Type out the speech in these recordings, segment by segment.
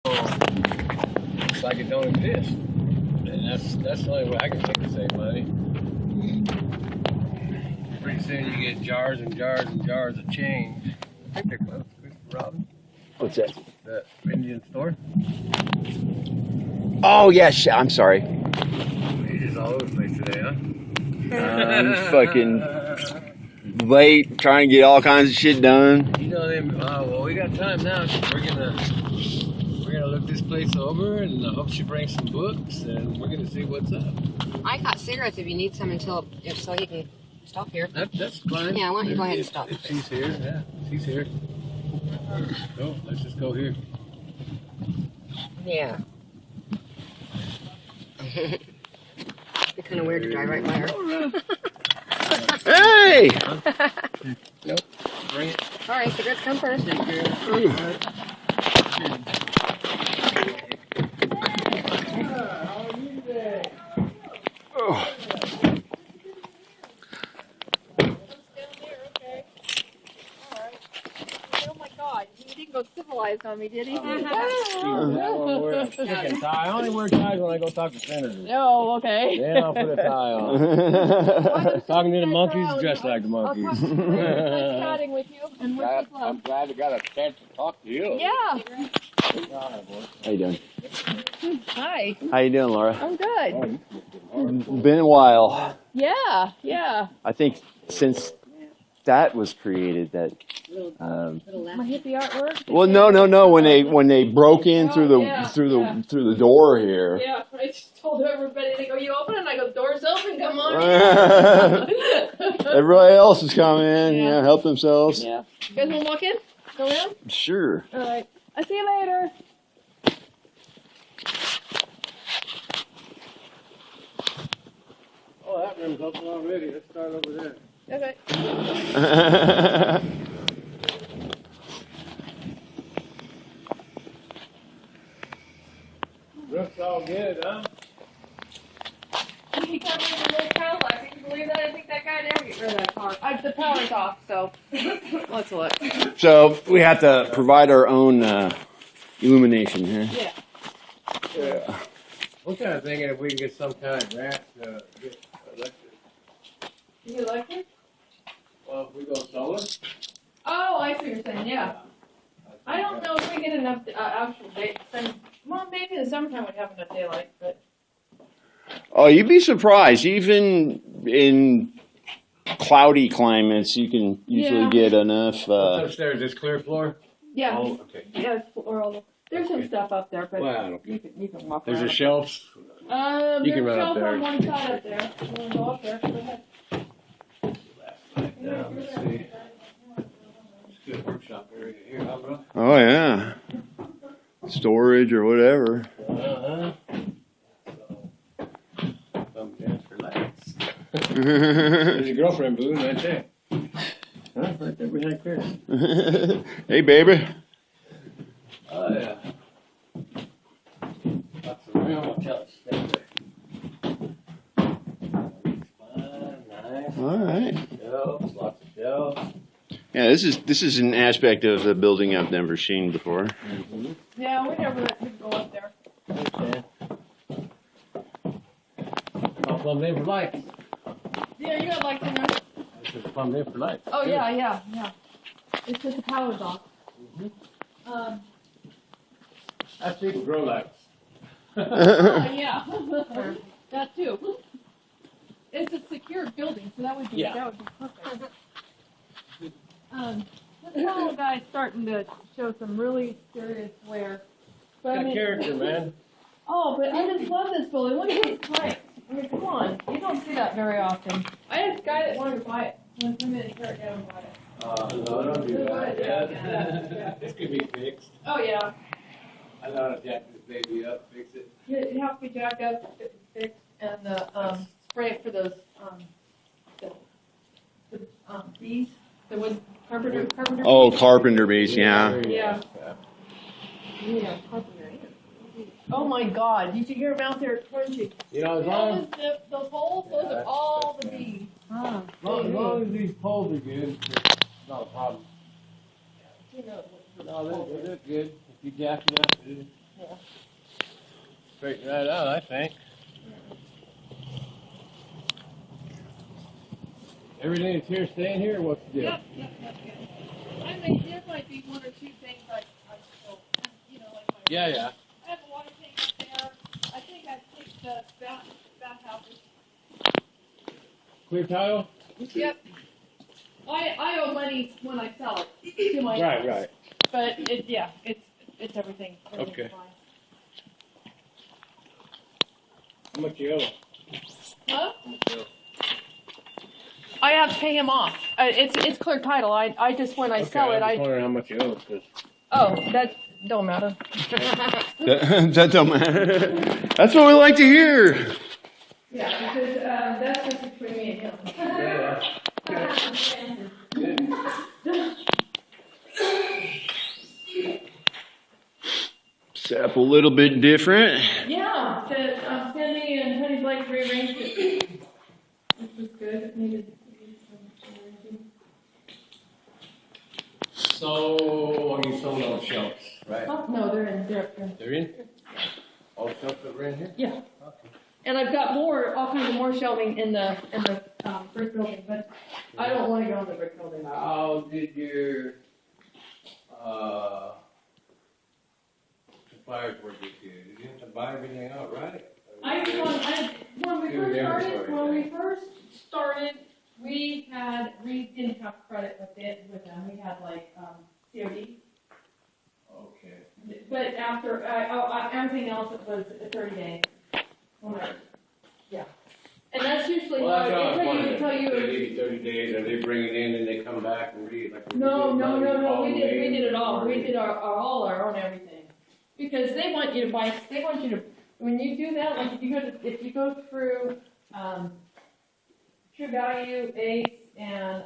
Looks like it don't exist. And that's the only way I can think to save money. Pretty soon you get jars and jars and jars of change. I think they're close, Robin. What's that? The Indian store. Oh, yeah, I'm sorry. You're just all over the place today, huh? I'm fucking late trying to get all kinds of shit done. You know them. Well, we got time now. We're gonna look this place over, and I hope she brings some books, and we're gonna see what's up. I got cigarettes if you need some so he can stop here. That's fine. Yeah, why don't you go ahead and stop? If she's here, yeah, she's here. So let's just go here. Yeah. It's kind of weird to drive right by her. Hey! Nope. Bring it. Sorry, cigarettes come first. Oh. He didn't go civilized on me, did he? I only wear ties when I go talk to senators. No, okay. Then I'll put a tie on. Talking to the monkeys, dressed like the monkeys. Chatting with you and with I'm people. glad I got a chance to talk to you. Yeah. How you doing? Hi. How you doing, Laura? I'm good. Been a while. Yeah, yeah. I think since that was created, that. My hippie artwork. Well, no. When they broke in through the door here. Yeah, I just told everybody, they go, you open? And I go, doors open, come on in. Everybody else is coming in, yeah, help themselves. Yeah. You guys want to walk in? Go around? Sure. All right. I'll see you later. Oh, that room's open already. Let's start over there. Okay. Roof's all good, huh? He come in with a little Cadillac. Can you believe that? I think that guy never get rid of that car. The power's off, so let's look. So we have to provide our own illumination here. Yeah. Yeah. We're kind of thinking if we can get some kind of grant to get electric. You electric? Well, if we go solar. Oh, I see what you're saying. Yeah. I don't know if we get enough actual day. Well, maybe in the summertime we'd have enough daylight, but. Oh, you'd be surprised. Even in cloudy climates, you can usually get enough. What's upstairs? This clear floor? Yeah. Oh, okay. Yeah, it's floral. There's some stuff up there, but Well, okay. you can walk There's around. a shelf. You can there's run a up shelf there. on one side up there. You want to go up there? Go ahead. Down, let's see. It's a good workshop area here, huh, bro? Oh yeah, storage or whatever. Uh-huh. Some chance for lights. There's your girlfriend, Boo, right there. Huh? Right there behind Chris. Hey, baby. Oh, yeah. Lots of real hotels. Nice. All right. Shelves, lots of shelves. Yeah, this is an aspect of the building I've never seen before. Mm-hmm. Yeah, we never let people go up there. Okay. All plumbed in for lights. Yeah, you got lights in there. This is plumbed in for lights. Oh, yeah. It's just the power's off. That's people grow lights. Yeah. That too. It's a secure building, so that would be perfect. This fellow guy's starting to show some really serious wear. But Got character, man. Oh, but I just love this building. Look at his price. I mean, come on. You don't see that very often. I had a guy that wanted to buy it. He went 2 minutes, tear it down and buy it. No, don't do that. Yeah. This could be fixed. Oh, yeah. I know how to jack this baby up, fix it. It has to be jacked up, fixed, and spray it for those bees. The wood carpenter. Oh, carpenter bees, yeah. Yeah. Yeah, carpenter. Oh my God! You should hear them out there crunching. You know, as long Those holes, those are all the bees. as long as these poles are good, it's not a problem. You know. No, they're good. If you jack it up, straighten that out, I think. Everything that's here staying here, or what's the deal? Yep. I mean, there might be one or two things I still, like my. Yeah. I have a water tank up there. I think I think the bathhouse is. Clear title? Yep. I owe money when I sell it to my. Right. But it's everything. Okay. Fine. How much you owe? Huh? I have to pay him off. It's clear title. I just when I sell it, I was wondering how much you owe. that don't matter. That don't matter. That's what we like to hear. Yeah, because that's just between me and him. Set up a little bit different. Yeah, Sandy and Honey Blake rearranged it. This was good. It needed some arranging. So, are you selling those shelves, right? Oh, no, they're in. They're in? All shelves that were in here? Yeah. Okay. And I've got all kinds of more shelving in the brick building, but I don't want to go in the brick building. How did your suppliers work with you? Did you have to buy everything outright? When we first started, we didn't have credit with them. We had like COD. Okay. But after everything else, it was 30 days. Yeah. And that's usually Well, that's how what I was they tell you. They give you 30 days, or they bring it in and they come back and read like. No. We did it all. We did our own everything. Because they want you to buy. They want you to. When you do that, like if you go through True Value, Ace, and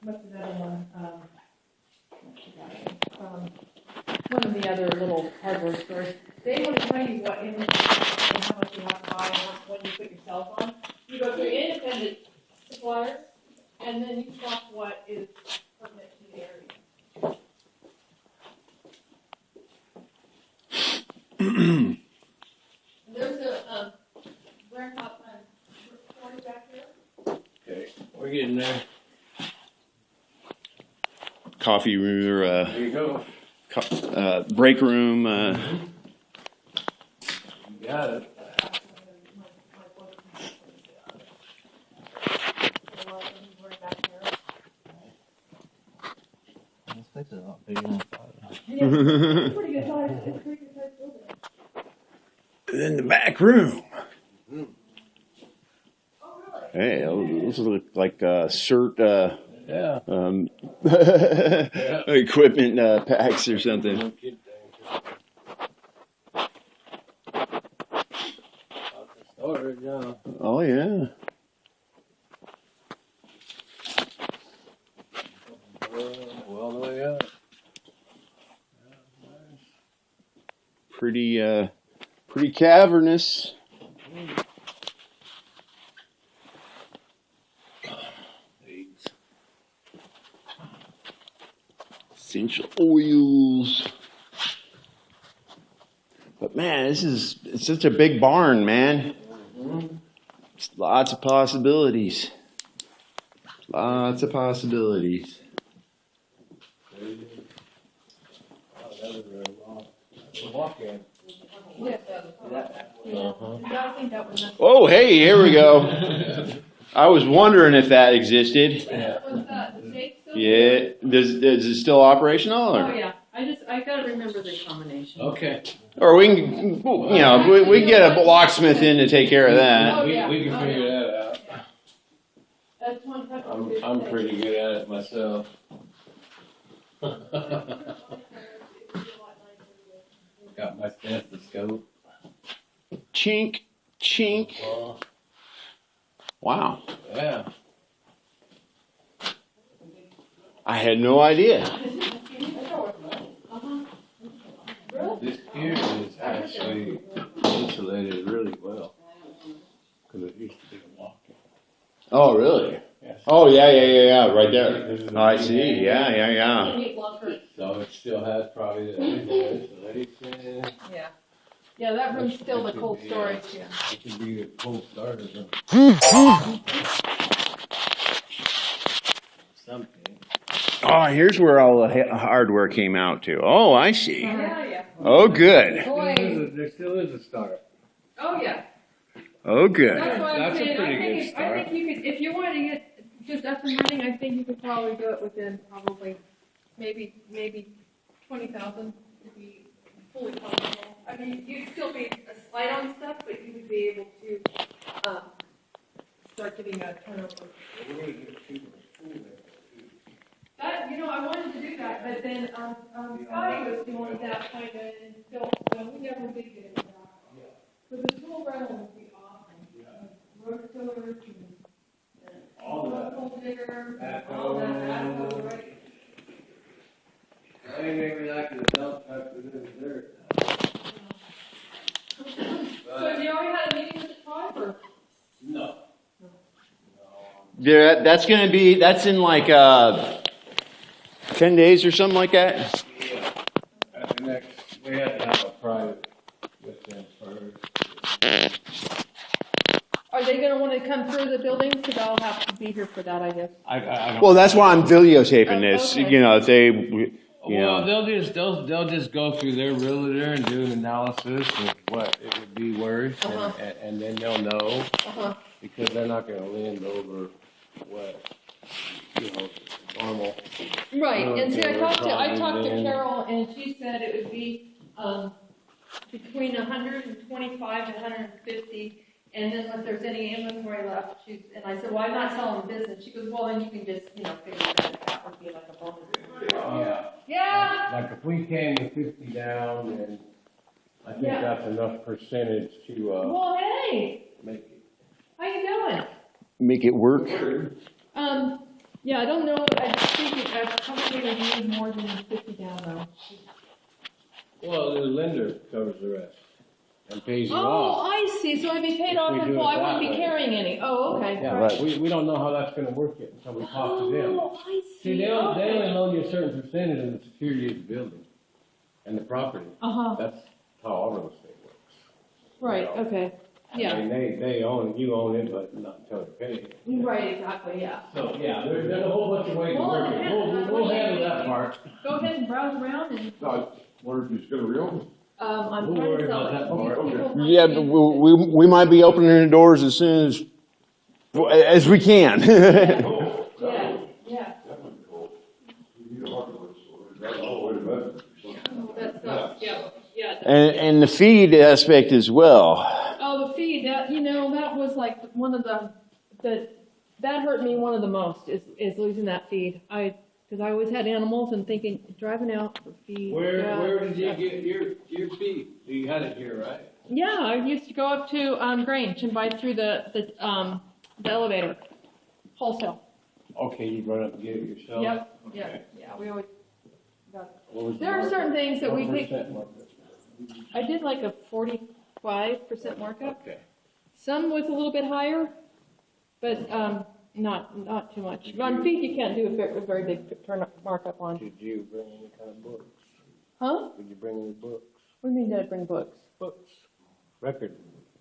what's the other one? One of the other little hardware stores. They want to tell you what inventory and how much you have to buy and when you put yourself on. You go through independent suppliers, and then you stock what is pertinent to the area. There's a warehouse on 40 back there. Okay, we're getting there. Coffee room or There you go. break room. You got it. This place is a lot bigger than I thought. Yeah, it's pretty good size. It's a pretty good size building. And then the back room. Oh, really? Hey, those look like cert Yeah. equipment packs or something. No kid thing. Storage, yeah. Oh yeah. Well, the way up. Pretty cavernous. Eggs. Essential oils. But man, it's such a big barn, man. It's lots of possibilities. Lots of possibilities. Walk-in. Yeah. Uh-huh. I think that was Oh, hey, here we go. I was wondering if that existed. What's that? The steak still? Yeah, is it still operational? Oh Or, yeah. I gotta remember the combination. Okay. or we can, we can get a locksmith in to take care of that. Oh, yeah. We can figure that out. That's one type of I'm pretty good at it myself. Got my stethoscope. Chink, chink. Wow. Yeah. I had no idea. This here is actually insulated really well. Because it used to be a walk-in. Oh, really? Yes. Oh, yeah, right there. Oh, I see. Yeah. So it still has probably the insulation. Yeah. Yeah, that room's still the cold storage, yeah. It could be a cold starter or something. Oh, here's where all the hardware came out to. Oh, I see. Yeah. Oh, good. There still is a start. Oh, yeah. Oh, good. That's what I'm That's a saying. pretty I good think start. you could, if you wanted to get just up and running, I think you could probably do it within probably maybe 20,000 to be fully functional. I mean, you'd still be a slight on stuff, but you would be able to start getting a turnover. That, I wanted to do that, but then Scotty was doing that kind of, and still, we never did get into that. But the tool rental would be awesome. Road tillers and All that. hole digger, Backhoe. all that, backhoe, right? I ain't maybe like the dump truck with the dirt. So have you already had a meeting with the tribe, or? No. Yeah, that's in like 10 days or something like that. Yeah. At the next, we have to have a private with them first. Are they gonna wanna come through the building? Cause I'll have to be here for that, I guess. I don't. Well, that's why I'm videotaping this. Okay. If they, Well, they'll just go through their realtor and do an analysis of what it would be worth, Uh-huh. and then they'll know Uh-huh. because they're not going to lend over what normal. Right, and see, I talked to Probably Carol, and she said it would be, between 125 and 150, and then if there's any inventory left, and I said, well, I'm not selling the business. She goes, well, then you can just, figure that would be like a bonus. Yeah. Yeah. Like if we came with 50 down, then I think Yeah. that's enough percentage to Well, hey, make it. how you doing? make it work. Yeah, I don't know, I think I probably would need more than 50 down though. Well, the lender covers the rest and pays you Oh, off. I see, so it'd be paid If off, we and do well, it I wouldn't that be way. carrying any. Oh, okay. Yeah, Right. we don't know how that's going to work yet until we talk to them. Oh, I See, see, they only okay. loan you a certain percentage of the security of the building and the property. Uh-huh, That's how all real estate works. right, okay, I yeah, mean, they own, you own it, but not until they pay you. right, exactly, yeah. So, yeah, there's a whole bunch of ways to Well, it work it. depends on We'll what you handle that think. part. Go ahead and browse around and, Wonder if he's gonna reopen. I'm We'll trying worry to sell about it. that part. These people might Yeah, be- but we might be opening the doors as soon as we can. Yeah, yeah, That would be cool. You need a hardware store, that's all the way to Memphis. oh, that's, yeah. and the feed aspect as well. Oh, the feed, that was like one of that hurt me one of the most, is losing that feed. Because I always had animals and thinking, driving out for feed. Where did you get your feed? You had it here, right? Yeah, I used to go up to Grange and buy through the elevator, wholesale. Okay, you run up and get it yourself? Yep, Okay. yeah, we always got it. What was the There are markup? certain things that we What think, percent markup? I did like a 45% markup. Okay. Some was a little bit higher, but not too much. On feed, you can't do a very big markup on. Did you bring any kind of books? Huh? Did you bring any books? What do you mean, did I bring books? Books. Record.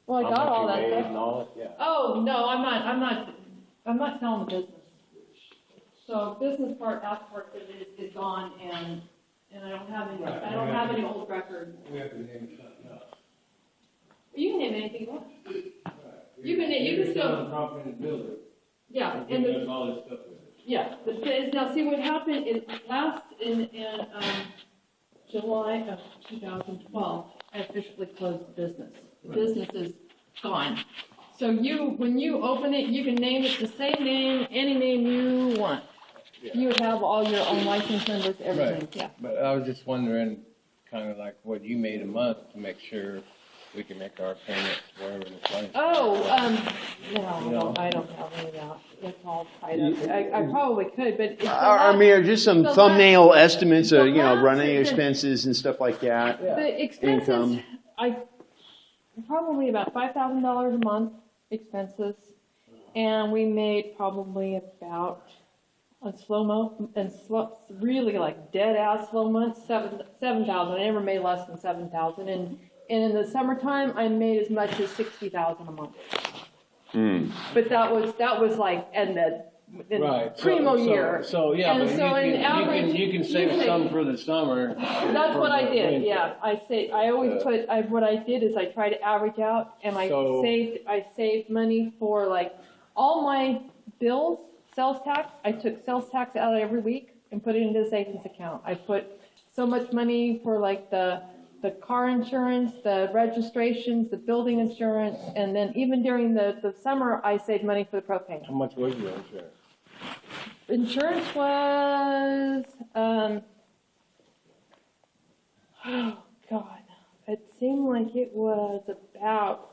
Well, I How got much all you that made stuff. and all that, yeah. Oh, no, I'm not selling the business. So business part, that part is gone, and I don't have any old records. We have to name something else. You can name anything you want. You can You're still- selling property and builder. Yeah, And and there's all this stuff with it. yeah, now see what happened in July of 2012, I officially closed the business. The business is gone. So when you open it, you can name it the same name, any name you want. You would have all your own license numbers, everything, Right. yeah. But I was just wondering, kind of like what you made a month to make sure we can make our payments wherever the client. Oh, no, I don't have any of that. It's all tied up. I probably could, but it's. I mean, just some the thumbnail estimates of, the last running is- expenses and stuff like that. Yeah. The expenses, Income. probably about $5,000 a month expenses, and we made probably about on really like dead ass slow months, 7,000. I never made less than 7,000, and in the summertime, I made as much as 60,000 a month. Hmm. But that was like in the Right. primo year. So, yeah, And but so in average, you can save some for the summer. That's what I did, yeah. I always what I did is I try to average out, and I So- saved money for like all my bills, sales tax. I took sales tax out every week and put it into a savings account. I put so much money for like the car insurance, the registrations, the building insurance, and then even during the summer, I saved money for the propane. How much was your insurance? Insurance was, oh God, it seemed like it was about,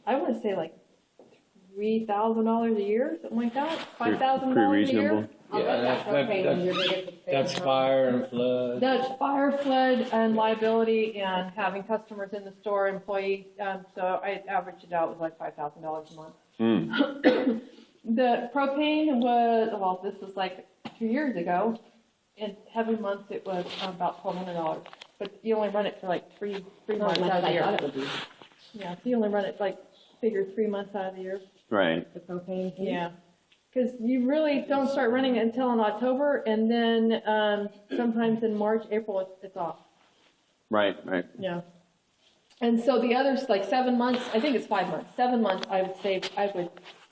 I want to say like $3,000 a year, something like that, $5,000 Pretty a reasonable. year. I'll bet that propane was your biggest expense. That's fire and flood. That's fire, flood, and liability, and having customers in the store, employees, so I averaged it out, it was like $5,000 a month. Hmm. The propane was, well, this was like 2 years ago. In heavy months, it was about $1,200. But you only run it for like three Not months as much out as of the I year. thought it would be. Yeah, so you only run it like, figure 3 months out of the year. Right. The propane. Yeah. Because you really don't start running it until in October, and then sometimes in March, April, it's off. Right. Right. Yeah. And so the others, like 7 months, I think it's 5 months, 7 months, I would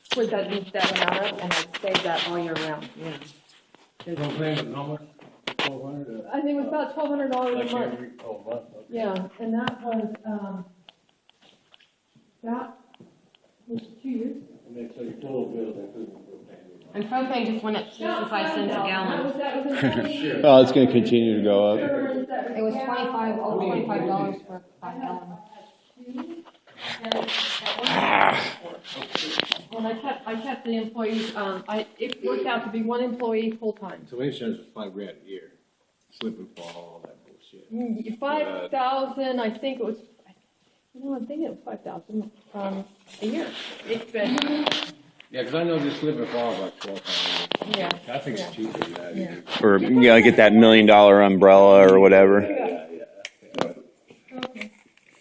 split that amount up, and I'd save that all year round. Yeah. Propane, how much? 1,200? I think it was about $1,200 a Like month. every, month, okay. Yeah, and that was, that was 2 years. And then so your total bill including propane. And propane just went up 65 cents a gallon. That was in Oh, it's going to continue to go up. It was $25 for 5 gallons. And I kept the employees, it worked out to be 1 employee full-time. So insurance was $5,000 a year. Slip and fall, all that bullshit. 5,000, I think it was, I'm thinking it was 5,000, a year. It's been, Yeah, because I know this slip and fall is like $12,000. yeah. I think it's cheaper than that. Yeah. Or you gotta get that $1 million umbrella or whatever. Yeah.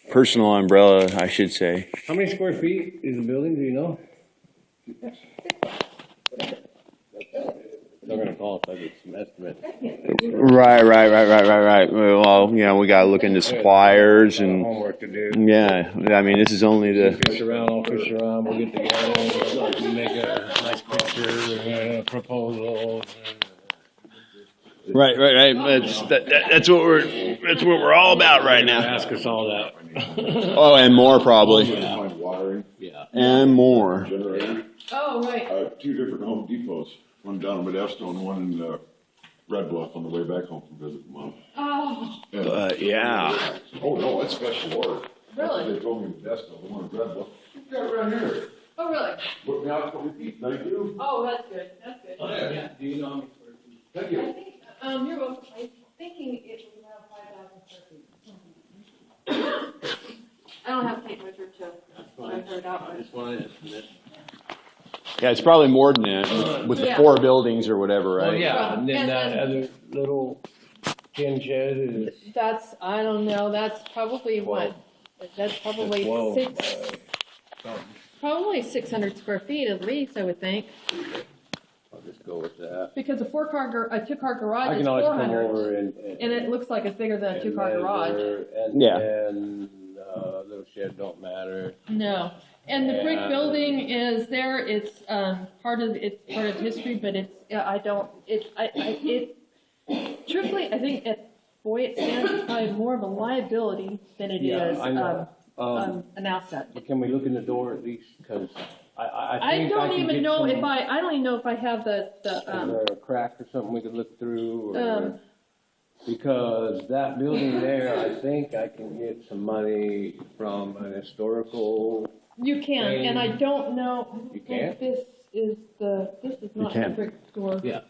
Personal umbrella, I should say. How many square feet is the building, do you know? They're gonna call us, I get some estimate. Right. Well, we gotta look into suppliers and, Homework to do. yeah, I mean, this is only the, Fish around, I'll fish around, we'll get together, we'll make a nice picture, and a proposal. right. That's what we're all about right now. Ask us all that. Oh, and more probably. Find wiring, Yeah. And more. generator. Oh, right. 2 different Home Depots, one down in Modesto and one in Red Bluff on the way back home from visit Mom. Oh, And- Yeah. Oh, no, that's special order. Really? They told me Modesto, the one in Red Bluff. You got it right here. oh, really? Put me out 20 feet, thank you. Oh, that's good, that's good. Yeah. Do you know how many square feet? Thank I you. think, you're welcome. I'm thinking it was around 5,000 square feet. I don't have tape measure to measure it out, I but. just wanted to estimate. Yeah, it's probably more than that with the Yeah. 4 buildings or whatever, Well, right? yeah, and then And that then- other little tin shed is. That's, I don't know, that's probably what? That's probably 12, something. probably 600 square feet at least, I would think. I'll just go with that. Because a 2-car garage I is can always come 400. over and. And it looks like it's bigger than a 2-car garage. And, Yeah. And, little shed don't matter. No. And the brick Yeah. building is there, it's, part of history, but truthfully, I think it stands, it's probably more of a liability than it Yeah, is, I know. an asset. But can we look in the door at least, because I I think don't can even get know some- if I don't even know if I have Is there a crack or something we could look through, or, because that building there, I think I can get some money from an historical, you can, and I don't know, I You don't can't? think this is not a can. brick door. Yeah.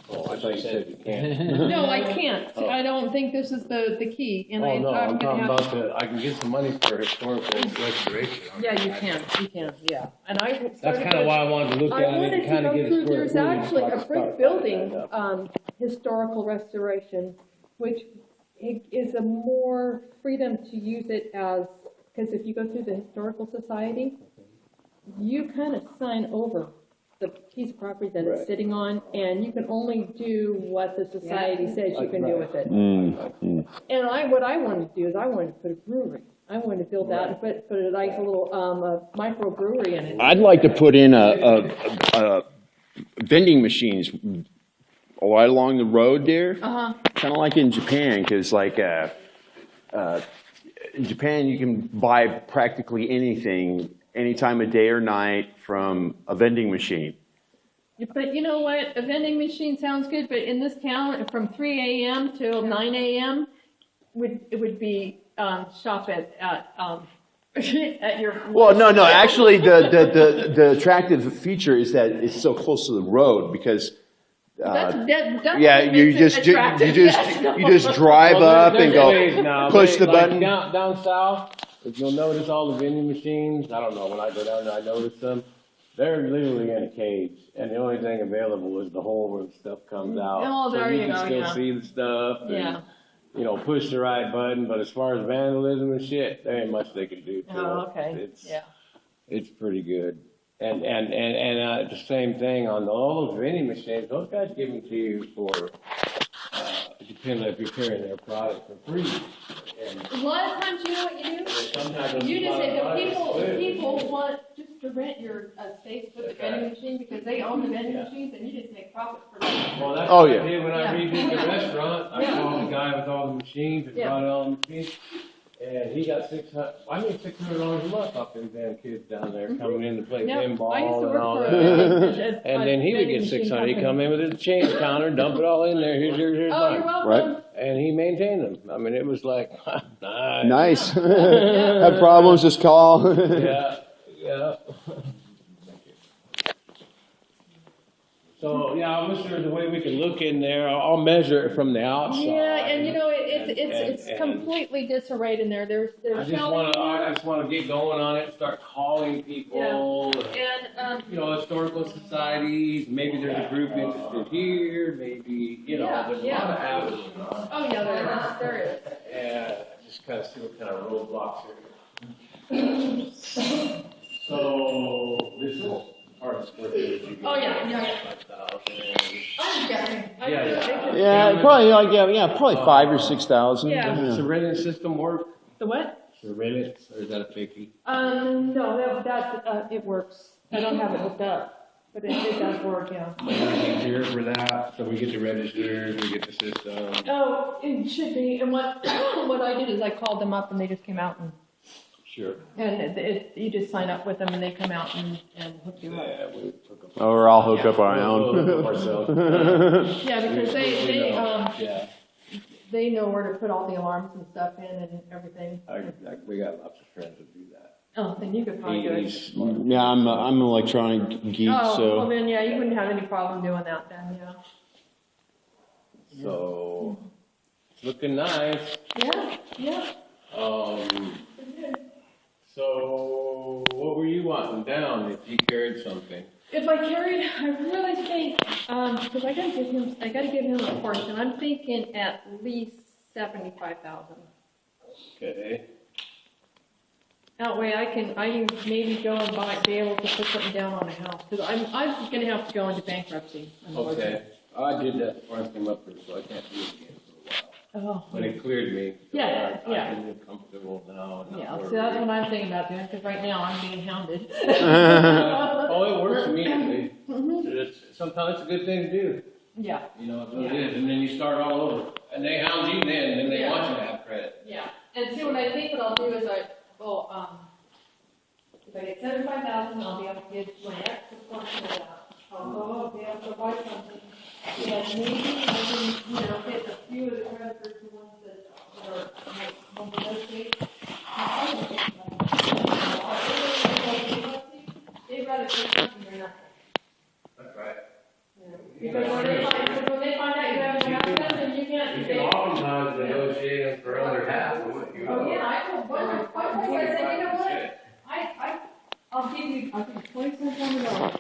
Oh, I thought you said you can't. No, I can't. Oh. I don't think this is the key, and Oh, no, I'm I'm talking gonna have. about I can get some money for historical restoration. Yeah, you can, yeah. And I That's started kind of with- why I wanted to look I at it wanted and to kind of go get a through, square there's footage. actually so I a can brick start building, adding up. historical restoration, which it is a more freedom to use it as, because if you go through the historical society, you kind of sign over the piece of property that it's Right. sitting on, and you can only do what the society says you can do with it. Mm. And what I wanted to do is I wanted to put a brewery. I wanted to build that and put a nice little, micro brewery in it. I'd like to put in a vending machines right along the road there. Uh-huh. Kind of like in Japan, because like in Japan you can buy practically anything, any time of day or night from a vending machine. But you know what? A vending machine sounds good, but in this town, from 3 a.m. till 9 a.m. it would be shop at at your. Well, no. Actually, the attractive feature is that it's so close to the road because. Yeah, you just drive up and go push the button. Down south, if you'll notice all the vending machines, I don't know, when I go down there, I notice them. They're literally in a cage, and the only thing available is the hole where the stuff comes out. Oh, there you go, So you can still see the stuff Yeah. and, push the right button, but as far as vandalism and shit, there ain't much they can do to it. Oh, okay, yeah. It's pretty good. And the same thing on all those vending machines, those guys give them to you for, it depends if you're carrying their product for free. And A lot of times, you know what you do? sometimes You just say, the people clear. want just to rent your space with the vending machine because they own the vending machines and you just make profit for them. Well, that's Oh, what yeah. I did when I redid the restaurant. I Yeah. called the guy with all the machines and Yeah. brought all the machines. And he got $600 a month off them damn kids down there coming in to play Yep, I used pinball to and all work that. for And then he would get 600. He'd come in with his change counter, dump it all in there. Here's Oh, you're mine. welcome. And he maintained them. I mean, it was like, nice. Nice. Have problems? Just call. Yeah. So, yeah, I wish there was a way we could look in there. I'll measure it from the outside. Yeah, and it's And- completely disarrayed in there. There's I just wanna get going on it, start calling people. And, Historical societies, maybe there's a group interested here, maybe, there's a lot of avenues. oh yeah, there is. And just kinda see what kind of roadblocks are. So, this is part of the square footage. You Oh, yeah. 5,000. I'm guessing. Yeah. Yeah, probably 5,000 or 6,000. Yeah. Does the renting system work? The what? The rent, or is that a fakey? No, that it works. I don't have it hooked up, but it does work, yeah. Easier for that, so we get the registers, we get the system. Oh, it should be, and what I did is I called them up and they just came out Sure. and you just sign up with them and they come out and hook you up. Yeah, we hook up. Or I'll hook up our We'll hook up own. ourselves. Yeah, because Yeah, they know where to put all the alarms and stuff in and everything. we got lots of friends that do that. Oh, then you could probably do it. He's Yeah, I'm an electronic geek, Oh, well so. then, yeah, you wouldn't have any problem doing that then, yeah. So, it's looking nice. Yeah. So what were you wanting down if you carried something? If I carried, I really think, because I gotta give him a portion, I'm thinking at least 75,000. Okay. That way I can maybe go and be able to put something down on a house, because I'm gonna have to go into bankruptcy. Okay. I did that before I came up here, so I can't do it again for a while. Oh, But it cleared me. So Yeah, I yeah. can live comfortable now. And not yeah, worry. so that's what I'm thinking about doing, because right now I'm being hounded. Oh, it works immediately. Mhm. Sometimes it's a good thing to do. Yeah, You know, it is, and then you start all over. And they hound you then, and then they Yeah. want you to have credit. yeah. And see, what I think what I'll do is if I get 75,000, I'll be able to give my extra portion of that. I'll be able to buy something. And maybe I can, hit a few of the creditors, the ones that are like on the website. They'd rather take something or nothing. That's right. Because when they find out you haven't got nothing, you can't. You can oftentimes negotiate for under half of what you. Oh, yeah, I told one, I said, you know what? I'll give you 20 cents on the dollar.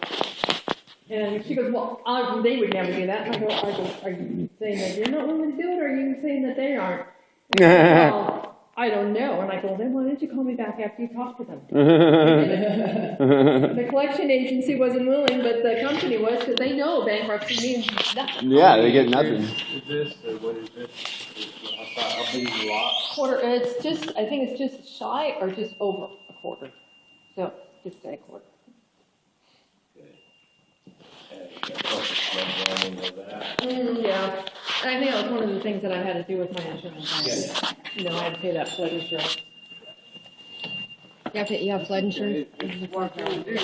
And she goes, well, they would never do that. And I go, are you saying that you're not willing to do it, or are you saying that they aren't? Well, I don't know. And I go, then why didn't you call me back after you talked to them? The collection agency wasn't willing, but the company was, because they know bankruptcy means nothing. Yeah, they get nothing. Is this, or what is this? How big is the lot? Quarter, it's just, I think it's just shy or just over a quarter. So, just a quarter. Yeah, I think that was one of the things that I had to do with my insurance. You know, I had to pay that flood insurance. You have flood insurance? Smart thing to do.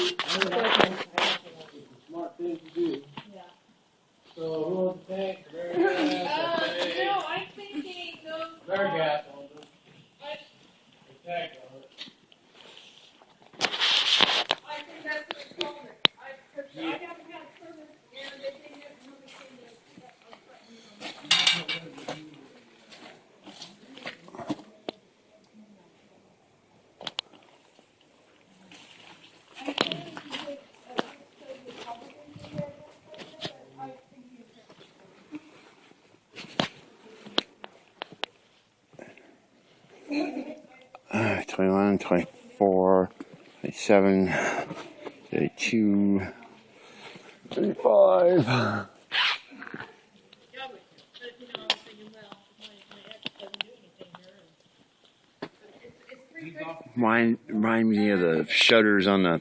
Smart thing to do. Yeah. So, who wants to take? Very gas. No, I'm thinking those. Very gas on them. I Attack on it. think that's what it's called. I haven't had service and they think it's moving Uh, 21, 24, 27, 32, 35. Remind me of the shutters on the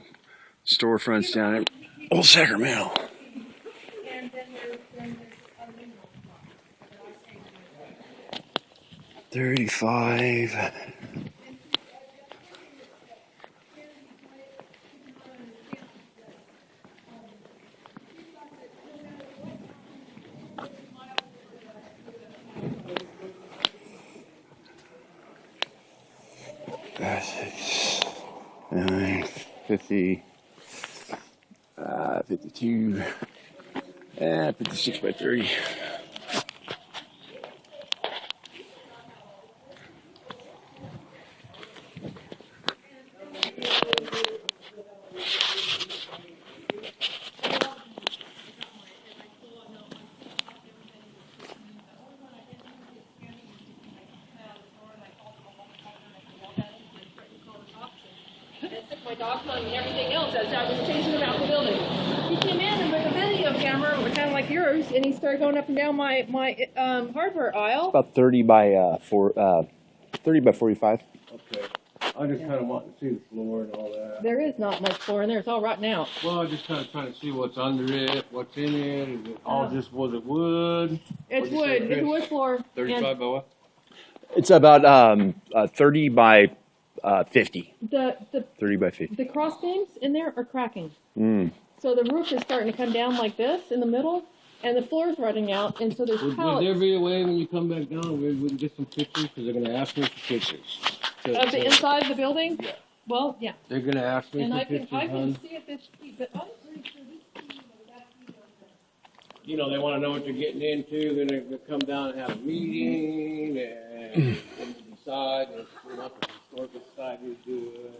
storefronts down at Old Sacramento. And then there's a new one. 35. Six, 9, 50, 52, 56 by 30. My dog phone and everything else as I was chasing him out the building. He came in and with a video camera, kind of like yours, and he started going up and down my hardware aisle. About 30 by 30 by 45. Okay. I just kind of want to see the floor and all that. There is not much floor in there. It's all rotten out. Well, I'm just kind of trying to see what's under it, what's in it. Is it all just, was it wood? It's What'd you say, wood. It's Chris? wood floor. 35 by what? It's about 30 by 50. The 30 by 50. the cross beams in there are cracking. Mm. So the roof is starting to come down like this in the middle, and the floor is rotting out, and so there's Would there pallets be a way when you come back down, we can get some pictures? Because they're going to ask me for pictures. So- of the inside of the building. Yeah. Well, yeah, They're going to ask me and for I pictures, can hon. see if it's, but I'm pretty sure this You know, they want to know what they're getting into. Then they're going to come down and have a meeting and decide if you know, the historical society is good.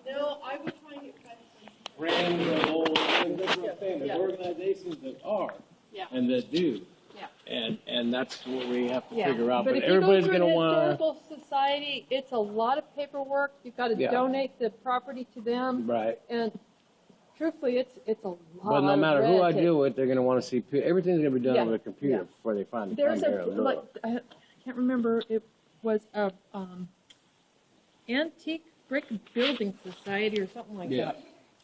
No, I would try and get Brand new, old, and that's what I'm saying. There's Yeah. organizations that are Yeah. and that do. Yeah. And that's what we have to Yeah. figure out. But if everybody's you go going through to an want historical society, it's a lot of paperwork. You've got to Yeah. donate the property to them, right. and truthfully, it's a lot. But no matter who I red tape. deal with, they're going to want to see everything's going to be done Yeah. with a computer Yeah. before they find the There's primary like look. I can't remember. It was a antique brick building society or something like Yeah. that.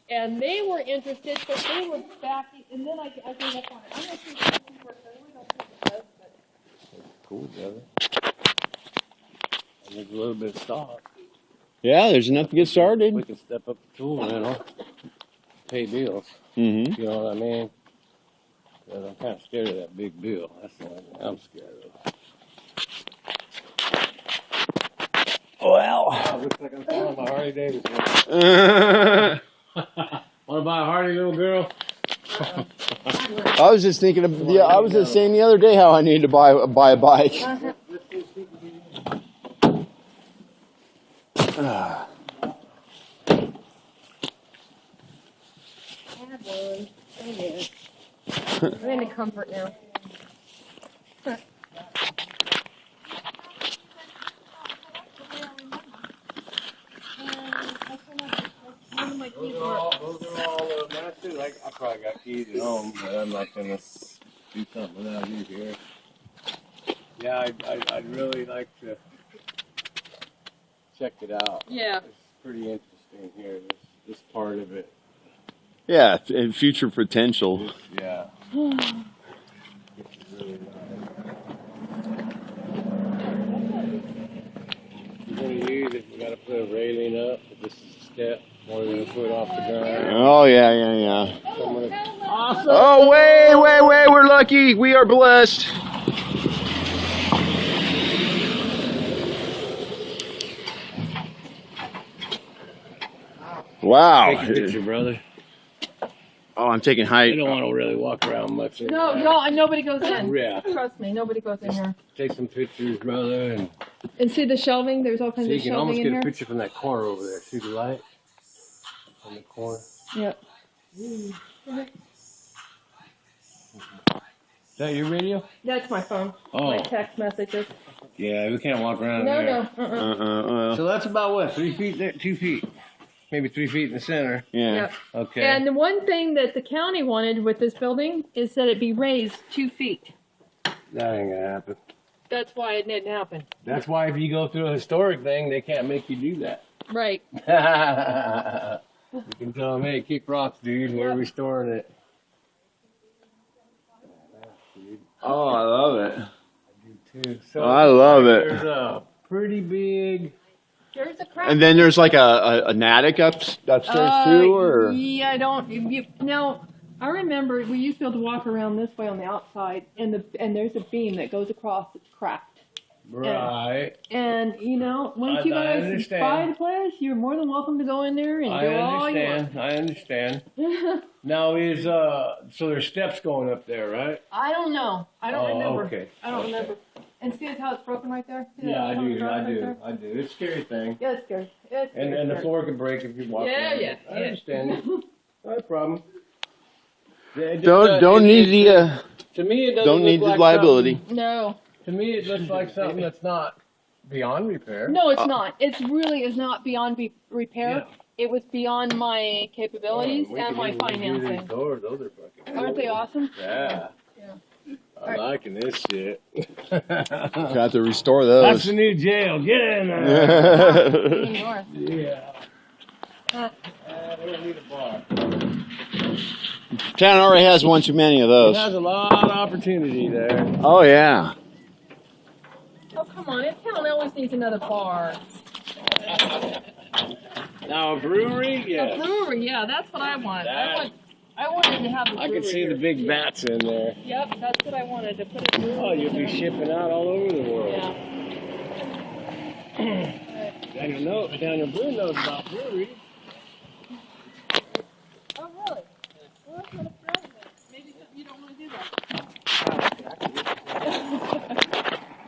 And they were interested, but they were backing. And then I gave up on it. I'm not sure if this works. I really don't think it does, but Cool, brother. There's a little bit of stock. Yeah, there's enough to get started. We can step up the tool, you know, pay bills. Mm-hmm. You know what I mean? 'Cause I'm kind of scared of that big bill. That's the only thing I'm scared of. Well. Oh, looks like I'm calling my Harley Davidson. Want to buy a Harley, little girl? I was just thinking of I was just saying the other day how I needed to buy a bike. I'm in comfort now. One of my keys Those are all matches. I probably got keys at home, but I'm not gonna do something without you here. Yeah, I'd really like to check it out. Yeah. It's pretty interesting here, this part of it. Yeah, and future potential. Yeah. This is really nice. We're gonna use it, we gotta put a railing up, but this is a step, more than a foot off the ground. Oh, yeah. Awesome! Oh, wait, we're lucky. We are blessed. Wow. Take a picture, brother. Oh, I'm taking height. You don't want to really walk around much. No, nobody goes in. Yeah. Trust me, nobody goes in here. Take some pictures, brother, And see the shelving? There's all kinds so you of can shelving almost in get here. a picture from that corner over there. See the light on the corner? Yep. Is that your radio? That's my phone. Oh. My text messages. Yeah, we can't walk around No, there. no. So that's about what? 3 feet there? 2 feet? Maybe 3 feet in the center. Yeah. Yep. Okay. And the one thing that the county wanted with this building is that it be raised 2 feet. That ain't gonna happen. That's why it didn't happen. That's why if you go through a historic thing, they can't make you do that. Right. You can tell them, hey, kick rocks, dude. We're restoring it. Oh, I love it. Too. So I love it. There's a pretty big. There's a crack. And then there's like an attic upstairs too, or? Yeah, I don't. No, I remember we used to be able to walk around this way on the outside, and there's a beam that goes across. It's cracked. Right. And you know, once you I guys understand. buy the place, you're more than welcome to go in there and do all you want. I understand. Now is so there's steps going up there, right? I don't know. I don't remember. Okay. I don't Okay. remember. And see how it's broken right there? See Yeah, that I one do. broken I right do. there? I do. It's a scary thing. Yeah, it's scary. It's And scary. the floor can break if you walk. Yeah, around. yeah, I yeah. understand it. No problem. Don't need the To me, it doesn't don't look need the like liability. No. To me, it looks like something that's not beyond repair. No, it's not. It really is not beyond repair. Yeah. It was beyond my capabilities We and can my even do financing. These doors, those are fucking Aren't they awesome? Yeah. Yeah. I'm liking this shit. Got to restore That's those. the new jail. Get in there. New York. Yeah. They don't need a bar. Town already has one too many of It those. has a lot of opportunity there. Oh yeah. Oh, come on. This town always needs another bar. Now a brewery, A yeah. brewery, yeah, that's what I want. I wanted to have a brewery. I can see here. the big vats in there. Yep, that's what I wanted, to put a brewery Oh, you'll be there. shipping out all over the world. Yeah. Daniel Boone knows about breweries.